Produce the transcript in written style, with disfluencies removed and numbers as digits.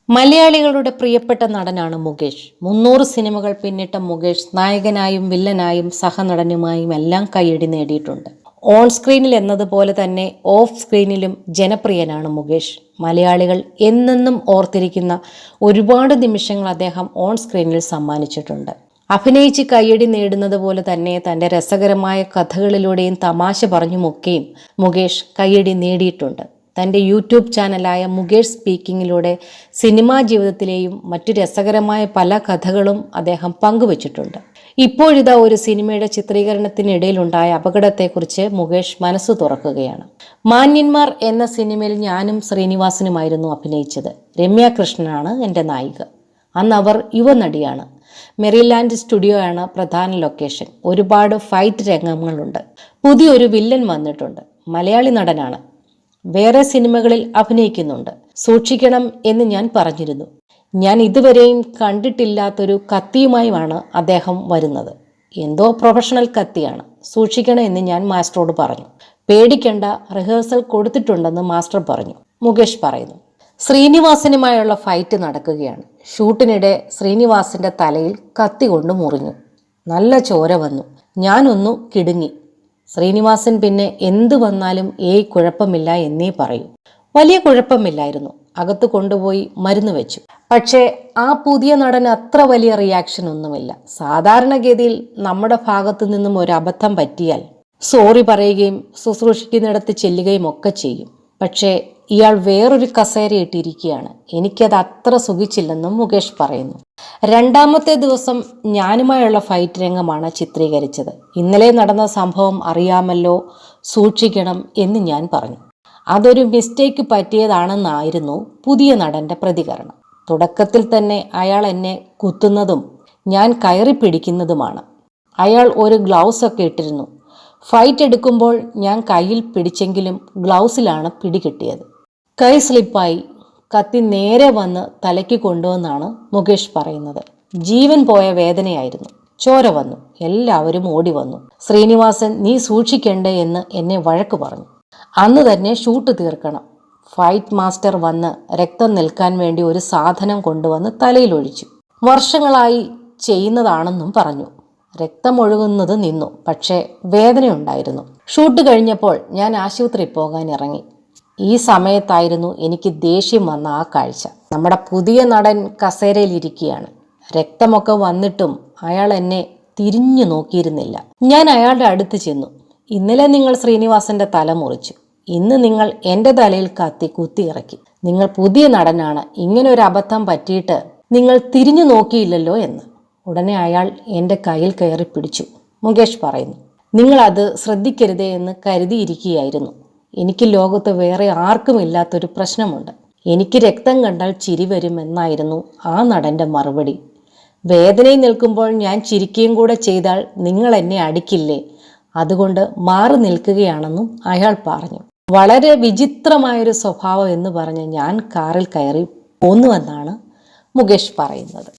മലയാളികളുടെ പ്രിയപ്പെട്ട നടനാണ് മുകേഷ്. 300 സിനിമകൾ പിന്നിട്ട മുകേഷ് നായകനായും വില്ലനായും സഹനടനുമായും എല്ലാം കയ്യടി നേടിയിട്ടുണ്ട്. ഓൺ സ്ക്രീനിൽ എന്നതുപോലെ തന്നെ ഓഫ് സ്ക്രീനിലും ജനപ്രിയനാണ് മുകേഷ്. മലയാളികൾ എന്നെന്നും ഓർത്തിരിക്കുന്ന ഒരുപാട് നിമിഷങ്ങൾ അദ്ദേഹം ഓൺ സ്ക്രീനിൽ സമ്മാനിച്ചിട്ടുണ്ട്. അഭിനയിച്ച് കയ്യടി നേടുന്നത് പോലെ തന്നെ തൻ്റെ രസകരമായ കഥകളിലൂടെയും തമാശ പറഞ്ഞുമൊക്കെയും മുകേഷ് കയ്യടി നേടിയിട്ടുണ്ട്. തൻ്റെ യൂട്യൂബ് ചാനലായ മുകേഷ് സ്പീക്കിങ്ങിലൂടെ സിനിമാ ജീവിതത്തിലെയും മറ്റു രസകരമായ പല കഥകളും അദ്ദേഹം പങ്കുവച്ചിട്ടുണ്ട്. ഇപ്പോഴിതാ ഒരു സിനിമയുടെ ചിത്രീകരണത്തിനിടയിലുണ്ടായ അപകടത്തെക്കുറിച്ച് മുകേഷ് മനസ്സ് തുറക്കുകയാണ്. മാന്യന്മാർ എന്ന സിനിമയിൽ ഞാനും ശ്രീനിവാസനുമായിരുന്നു അഭിനയിച്ചത്. രമ്യ കൃഷ്ണനാണ് എൻ്റെ നായിക. അന്ന് അവർ യുവനടിയാണ്. മെറിലാൻഡ് സ്റ്റുഡിയോ ആണ് പ്രധാന ലൊക്കേഷൻ. ഒരുപാട് ഫൈറ്റ് രംഗങ്ങളുണ്ട്. പുതിയൊരു വില്ലൻ വന്നിട്ടുണ്ട്. മലയാളി നടനാണ്. വേറെ സിനിമകളിൽ അഭിനയിക്കുന്നുണ്ട്. സൂക്ഷിക്കണം എന്ന് ഞാൻ പറഞ്ഞിരുന്നു. ഞാൻ ഇതുവരെയും കണ്ടിട്ടില്ലാത്തൊരു കത്തിയുമായാണ് അദ്ദേഹം വരുന്നത്. എന്തോ പ്രൊഫഷണൽ കത്തിയാണ്. സൂക്ഷിക്കണം എന്ന് ഞാൻ മാസ്റ്ററോട് പറഞ്ഞു. പേടിക്കേണ്ട, റിഹേഴ്സൽ കൊടുത്തിട്ടുണ്ടെന്ന് മാസ്റ്റർ പറഞ്ഞു. മുകേഷ് പറയുന്നു. ശ്രീനിവാസനുമായുള്ള ഫൈറ്റ് നടക്കുകയാണ്. ഷൂട്ടിനിടെ ശ്രീനിവാസിന്റെ തലയിൽ കത്തി കൊണ്ട് മുറിഞ്ഞു. നല്ല ചോര വന്നു. ഞാനൊന്നു കിടുങ്ങി. ശ്രീനിവാസൻ പിന്നെ എന്തു വന്നാലും കുഴപ്പമില്ല എന്നേ പറയൂ. വലിയ കുഴപ്പമില്ലായിരുന്നു. അകത്ത് കൊണ്ടുപോയി മരുന്ന് വെച്ചു. പക്ഷേ ആ പുതിയ നടന് അത്ര വലിയ റിയാക്ഷൻ ഒന്നുമില്ല. സാധാരണഗതിയിൽ നമ്മുടെ ഭാഗത്തു നിന്നും ഒരു അബദ്ധം പറ്റിയാൽ സോറി പറയുകയും ശുശ്രൂഷിക്കുന്നിടത്ത് ചെല്ലുകയും ഒക്കെ ചെയ്യും. പക്ഷേ ഇയാൾ വേറൊരു കസേരയിട്ടിരിക്കുകയാണ്. എനിക്കത് അത്ര സുഖിച്ചില്ലെന്നും മുകേഷ് പറയുന്നു. രണ്ടാമത്തെ ദിവസം ഞാനുമായുള്ള ഫൈറ്റ് രംഗമാണ് ചിത്രീകരിച്ചത്. ഇന്നലെ നടന്ന സംഭവം അറിയാമല്ലോ, സൂക്ഷിക്കണം എന്ന് ഞാൻ പറഞ്ഞു. അതൊരു മിസ്റ്റേക്ക് പറ്റിയതാണെന്നായിരുന്നു പുതിയ നടന്റെ പ്രതികരണം. തുടക്കത്തിൽ തന്നെ അയാൾ എന്നെ കുത്തുന്നതും ഞാൻ കയറി പിടിക്കുന്നതുമാണ്. അയാൾ ഒരു ഗ്ലൗസ് ഒക്കെ ഇട്ടിരുന്നു. ഫൈറ്റ് എടുക്കുമ്പോൾ ഞാൻ കയ്യിൽ പിടിച്ചെങ്കിലും ഗ്ലൗസിലാണ് പിടികിട്ടിയത്. കൈ സ്ലിപ്പായി. കത്തി നേരെ വന്ന് തലയ്ക്ക് കൊണ്ടുവന്നാണ് മുകേഷ് പറയുന്നത്. ജീവൻ പോയ വേദനയായിരുന്നു. ചോര വന്നു. എല്ലാവരും ഓടി വന്നു. ശ്രീനിവാസൻ, നീ സൂക്ഷിക്കണ്ടേ എന്ന് എന്നെ വഴക്ക് പറഞ്ഞു. അന്ന് തന്നെ ഷൂട്ട് തീർക്കണം. ഫൈറ്റ് മാസ്റ്റർ വന്ന് രക്തം നിൽക്കാൻ വേണ്ടി ഒരു സാധനം കൊണ്ടുവന്ന് തലയിലൊഴിച്ചു. വർഷങ്ങളായി ചെയ്യുന്നതാണെന്നും പറഞ്ഞു. രക്തമൊഴുകുന്നത് നിന്നു. പക്ഷേ വേദനയുണ്ടായിരുന്നു. ഷൂട്ട് കഴിഞ്ഞപ്പോൾ ഞാൻ ആശുപത്രിയിൽ പോകാൻ ഇറങ്ങി. ഈ സമയത്തായിരുന്നു എനിക്ക് ദേഷ്യം വന്ന ആ കാഴ്ച. നമ്മുടെ പുതിയ നടൻ കസേരയിലിരിക്കുകയാണ്. രക്തമൊക്കെ വന്നിട്ടും അയാൾ എന്നെ തിരിഞ്ഞു നോക്കിയിരുന്നില്ല. ഞാൻ അയാളുടെ അടുത്ത് ചെന്നു. ഇന്നലെ നിങ്ങൾ ശ്രീനിവാസന്റെ തല മുറിച്ചു. ഇന്ന് നിങ്ങൾ എൻ്റെ തലയിൽ കത്തി കുത്തി ഇറക്കി. നിങ്ങൾ പുതിയ നടനാണ്. ഇങ്ങനെ ഒരു അബദ്ധം പറ്റിയിട്ട് നിങ്ങൾ തിരിഞ്ഞു നോക്കിയില്ലല്ലോ എന്ന്. ഉടനെ അയാൾ എൻ്റെ കയ്യിൽ കയറി പിടിച്ചു. മുകേഷ് പറയുന്നു. നിങ്ങൾ അത് ശ്രദ്ധിക്കരുതേ എന്ന് കരുതിയിരിക്കുകയായിരുന്നു. എനിക്ക് ലോകത്ത് വേറെ ആർക്കും ഇല്ലാത്തൊരു പ്രശ്നമുണ്ട്. എനിക്ക് രക്തം കണ്ടാൽ ചിരി വരുമെന്നായിരുന്നു ആ നടന്റെ മറുപടി. വേദനയിൽ നിൽക്കുമ്പോൾ ഞാൻ ചിരിക്കുകയും കൂടെ ചെയ്താൽ നിങ്ങൾ എന്നെ അടിക്കില്ലേ? അതുകൊണ്ട് മാറി നിൽക്കുകയാണെന്നും അയാൾ പറഞ്ഞു. വളരെ വിചിത്രമായൊരു സ്വഭാവം എന്ന് പറഞ്ഞ് ഞാൻ കാറിൽ കയറി പോന്നുവെന്നാണ് മുകേഷ് പറയുന്നത്.